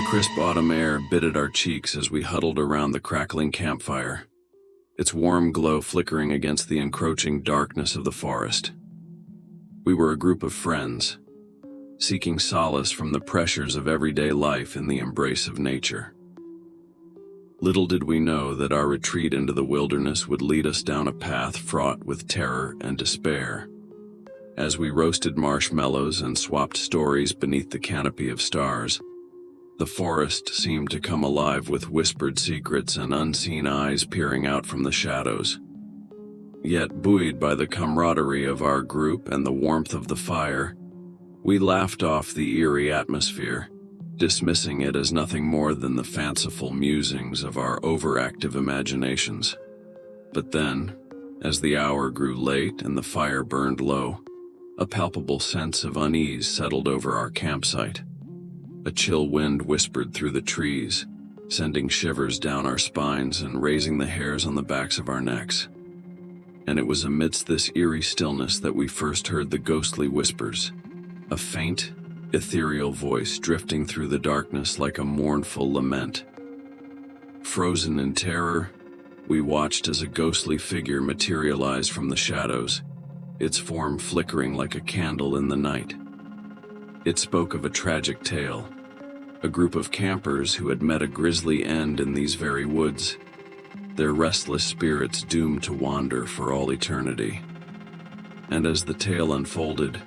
crisp autumn air bit at our cheeks as we huddled around the crackling campfire, its warm glow flickering against the encroaching darkness of the forest. We were a group of friends, seeking solace from the pressures of everyday life in the embrace of nature. Little did we know that our retreat into the wilderness would lead us down a path fraught with terror and despair. As we roasted marshmallows and swapped stories beneath the canopy of stars, the forest seemed to come alive with whispered secrets and unseen eyes peering out from the shadows. Yet, buoyed by the camaraderie of our group and the warmth of the fire, we laughed off the eerie atmosphere, dismissing it as nothing more than the fanciful musings of our overactive imaginations. But then, as the hour grew late and the fire burned low, a palpable sense of unease settled over our campsite. A chill wind whispered through the trees, sending shivers down our spines and raising the hairs on the backs of our necks. And it was amidst this eerie stillness that we first heard the ghostly whispers, a faint, ethereal voice drifting through the darkness like a mournful lament. Frozen in terror, we watched as a ghostly figure materialized from the shadows, its form flickering like a candle in the night. It spoke of a tragic tale, a group of campers who had met a grisly end in these very woods, their restless spirits doomed to wander for all eternity. And as the tale unfolded,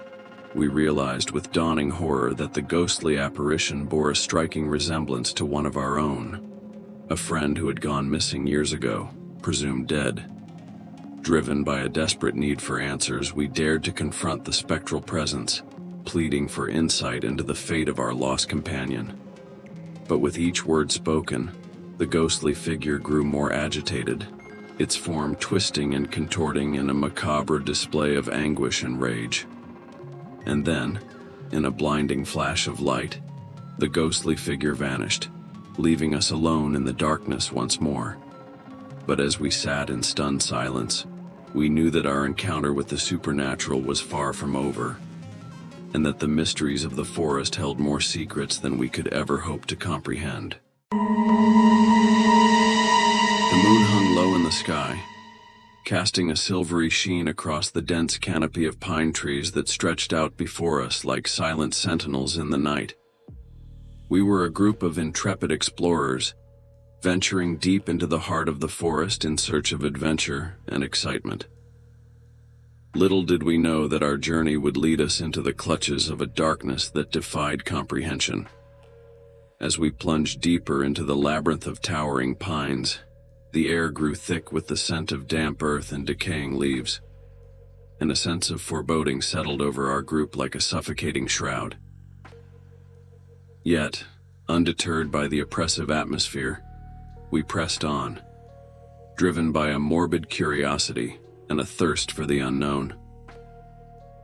we realized with dawning horror that the ghostly apparition bore a striking resemblance to one of our own, a friend who had gone missing years ago, presumed dead. Driven by a desperate need for answers, we dared to confront the spectral presence, pleading for insight into the fate of our lost companion. But with each word spoken, the ghostly figure grew more agitated, its form twisting and contorting in a macabre display of anguish and rage. And then, in a blinding flash of light, the ghostly figure vanished, leaving us alone in the darkness once more. But as we sat in stunned silence, we knew that our encounter with the supernatural was far from over, and that the mysteries of the forest held more secrets than we could ever hope to comprehend. The moon hung low in the sky, casting a silvery sheen across the dense canopy of pine trees that stretched out before us like silent sentinels in the night. We were a group of intrepid explorers, venturing deep into the heart of the forest in search of adventure and excitement. Little did we know that our journey would lead us into the clutches of a darkness that defied comprehension. As we plunged deeper into the labyrinth of towering pines, the air grew thick with the scent of damp earth and decaying leaves, and a sense of foreboding settled over our group like a suffocating shroud. Yet, undeterred by the oppressive atmosphere, we pressed on, driven by a morbid curiosity and a thirst for the unknown.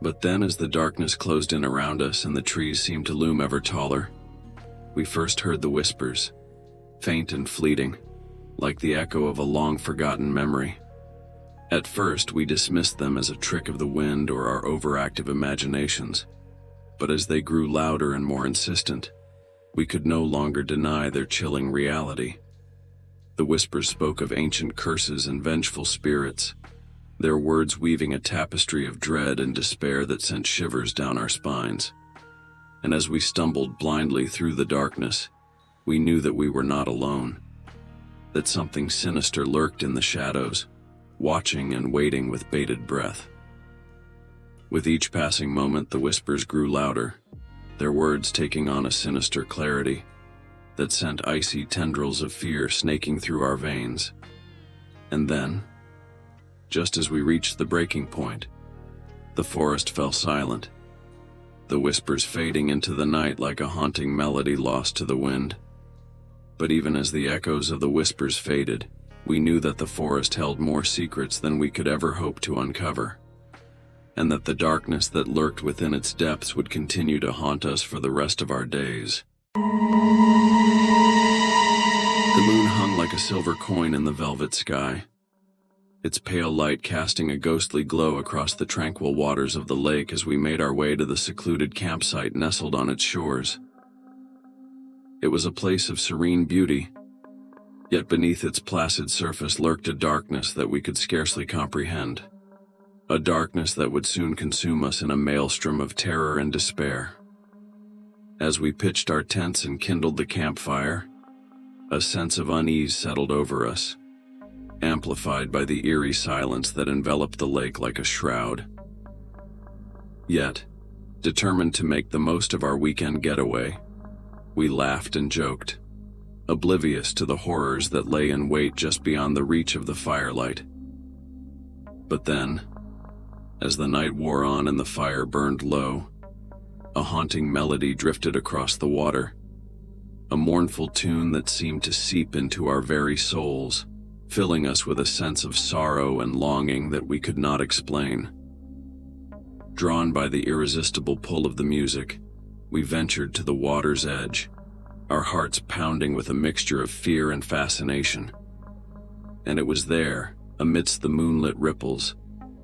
But then, as the darkness closed in around us and the trees seemed to loom ever taller, we first heard the whispers, faint and fleeting, like the echo of a long-forgotten memory. At first, we dismissed them as a trick of the wind or our overactive imaginations, but as they grew louder and more insistent, we could no longer deny their chilling reality. The whispers spoke of ancient curses and vengeful spirits, their words weaving a tapestry of dread and despair that sent shivers down our spines. And as we stumbled blindly through the darkness, we knew that we were not alone, that something sinister lurked in the shadows, watching and waiting with bated breath. With each passing moment, the whispers grew louder, their words taking on a sinister clarity that sent icy tendrils of fear snaking through our veins. And then, just as we reached the breaking point, the forest fell silent, the whispers fading into the night like a haunting melody lost to the wind. But even as the echoes of the whispers faded, we knew that the forest held more secrets than we could ever hope to uncover, and that the darkness that lurked within its depths would continue to haunt us for the rest of our days. The moon hung like a silver coin in the velvet sky, its pale light casting a ghostly glow across the tranquil waters of the lake as we made our way to the secluded campsite nestled on its shores. It was a place of serene beauty, yet beneath its placid surface lurked a darkness that we could scarcely comprehend. A darkness that would soon consume us in a maelstrom of terror and despair. As we pitched our tents and kindled the campfire, a sense of unease settled over us, amplified by the eerie silence that enveloped the lake like a shroud. Yet, determined to make the most of our weekend getaway, we laughed and joked, oblivious to the horrors that lay in wait just beyond the reach of the firelight. But then, as the night wore on and the fire burned low, a haunting melody drifted across the water, a mournful tune that seemed to seep into our very souls, filling us with a sense of sorrow and longing that we could not explain. Drawn by the irresistible pull of the music, we ventured to the water's edge, our hearts pounding with a mixture of fear and fascination. And it was there, amidst the moonlit ripples,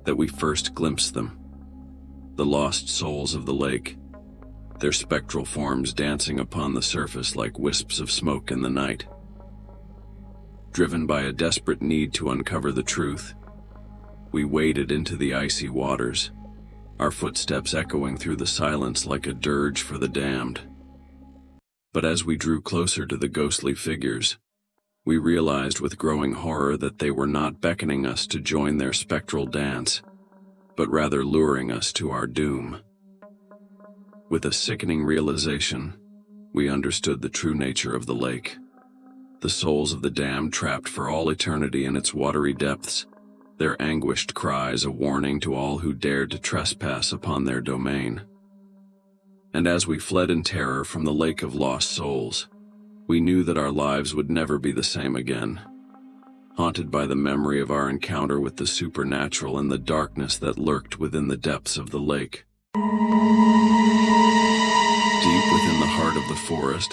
that we first glimpsed them, the lost souls of the lake, their spectral forms dancing upon the surface like wisps of smoke in the night. Driven by a desperate need to uncover the truth, we waded into the icy waters, our footsteps echoing through the silence like a dirge for the damned. But as we drew closer to the ghostly figures, we realized with growing horror that they were not beckoning us to join their spectral dance, but rather luring us to our doom. With a sickening realization, we understood the true nature of the lake. The souls of the damned trapped for all eternity in its watery depths, their anguished cries a warning to all who dared to trespass upon their domain. And as we fled in terror from the lake of lost souls, we knew that our lives would never be the same again, haunted by the memory of our encounter with the supernatural and the darkness that lurked within the depths of the lake. Deep within the heart of the forest,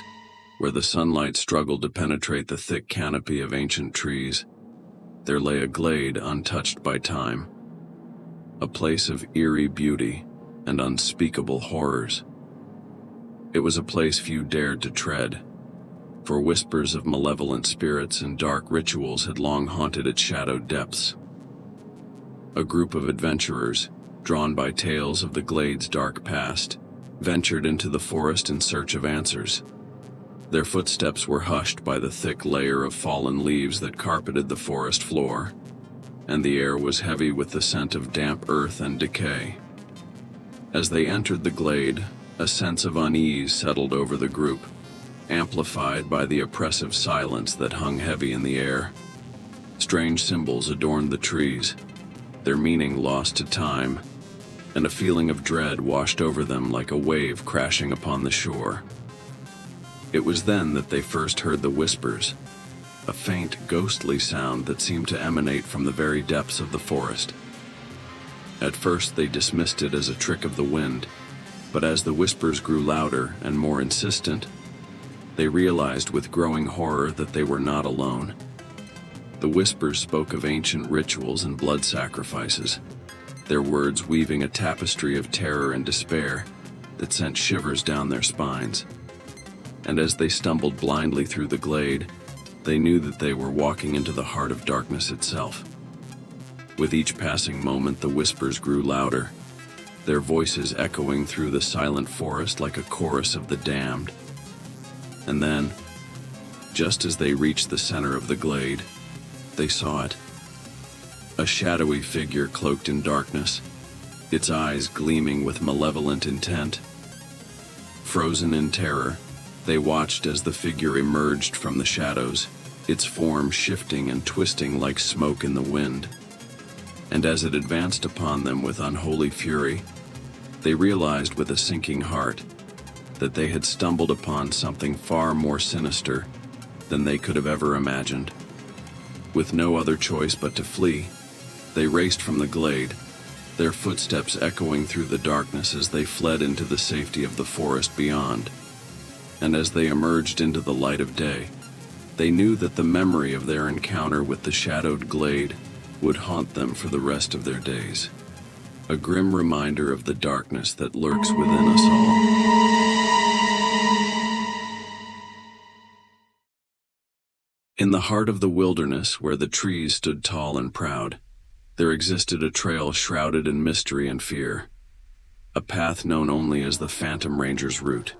where the sunlight struggled to penetrate the thick canopy of ancient trees, there lay a glade untouched by time, a place of eerie beauty and unspeakable horrors. It was a place few dared to tread, for whispers of malevolent spirits and dark rituals had long haunted its shadowed depths. A group of adventurers, drawn by tales of the glade's dark past, ventured into the forest in search of answers. Their footsteps were hushed by the thick layer of fallen leaves that carpeted the forest floor, and the air was heavy with the scent of damp earth and decay. As they entered the glade, a sense of unease settled over the group, amplified by the oppressive silence that hung heavy in the air. Strange symbols adorned the trees, their meaning lost to time, and a feeling of dread washed over them like a wave crashing upon the shore. It was then that they first heard the whispers, a faint, ghostly sound that seemed to emanate from the very depths of the forest. At first they dismissed it as a trick of the wind, but as the whispers grew louder and more insistent, they realized with growing horror that they were not alone. The whispers spoke of ancient rituals and blood sacrifices, their words weaving a tapestry of terror and despair that sent shivers down their spines. And as they stumbled blindly through the glade, they knew that they were walking into the heart of darkness itself. With each passing moment, the whispers grew louder, their voices echoing through the silent forest like a chorus of the damned. And then, just as they reached the center of the glade, they saw it. A shadowy figure cloaked in darkness, its eyes gleaming with malevolent intent. Frozen in terror, they watched as the figure emerged from the shadows, its form shifting and twisting like smoke in the wind. And as it advanced upon them with unholy fury, they realized with a sinking heart that they had stumbled upon something far more sinister than they could have ever imagined. With no other choice but to flee, they raced from the glade, their footsteps echoing through the darkness as they fled into the safety of the forest beyond. And as they emerged into the light of day, they knew that the memory of their encounter with the shadowed glade would haunt them for the rest of their days. A grim reminder of the darkness that lurks within us all. In the heart of the wilderness, where the trees stood tall and proud, there existed a trail shrouded in mystery and fear, a path known only as the Phantom Ranger's route.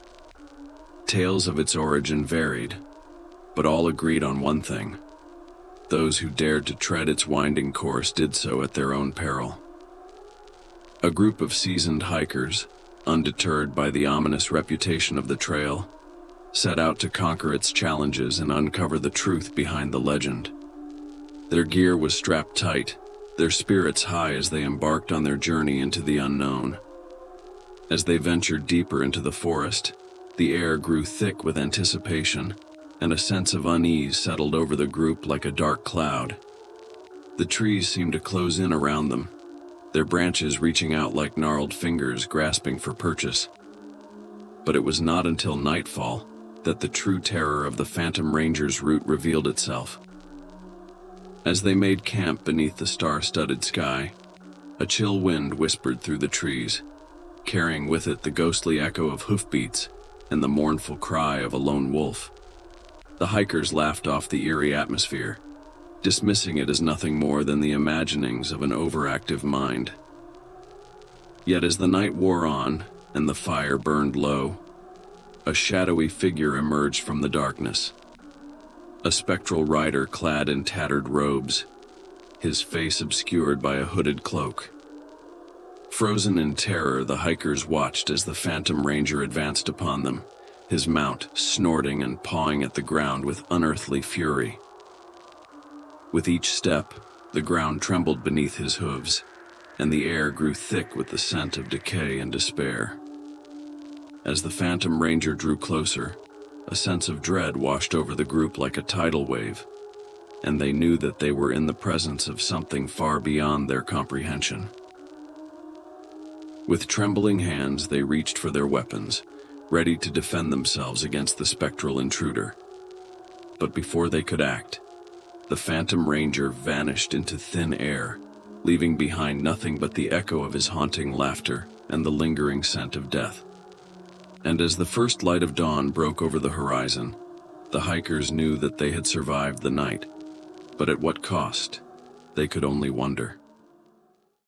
Tales of its origin varied, but all agreed on one thing: those who dared to tread its winding course did so at their own peril. A group of seasoned hikers, undeterred by the ominous reputation of the trail, set out to conquer its challenges and uncover the truth behind the legend. Their gear was strapped tight, their spirits high as they embarked on their journey into the unknown. As they ventured deeper into the forest, the air grew thick with anticipation, and a sense of unease settled over the group like a dark cloud. The trees seemed to close in around them, their branches reaching out like gnarled fingers grasping for purchase. But it was not until nightfall that the true terror of the Phantom Ranger's route revealed itself. As they made camp beneath the star-studded sky, a chill wind whispered through the trees, carrying with it the ghostly echo of hoofbeats and the mournful cry of a lone wolf. The hikers laughed off the eerie atmosphere, dismissing it as nothing more than the imaginings of an overactive mind. Yet as the night wore on and the fire burned low, a shadowy figure emerged from the darkness. A spectral rider clad in tattered robes, his face obscured by a hooded cloak. Frozen in terror, the hikers watched as the Phantom Ranger advanced upon them, his mount snorting and pawing at the ground with unearthly fury. With each step, the ground trembled beneath his hooves, and the air grew thick with the scent of decay and despair. As the Phantom Ranger drew closer, a sense of dread washed over the group like a tidal wave, and they knew that they were in the presence of something far beyond their comprehension. With trembling hands, they reached for their weapons, ready to defend themselves against the spectral intruder. But before they could act, the Phantom Ranger vanished into thin air, leaving behind nothing but the echo of his haunting laughter and the lingering scent of death. And as the first light of dawn broke over the horizon, the hikers knew that they had survived the night. But at what cost? They could only wonder.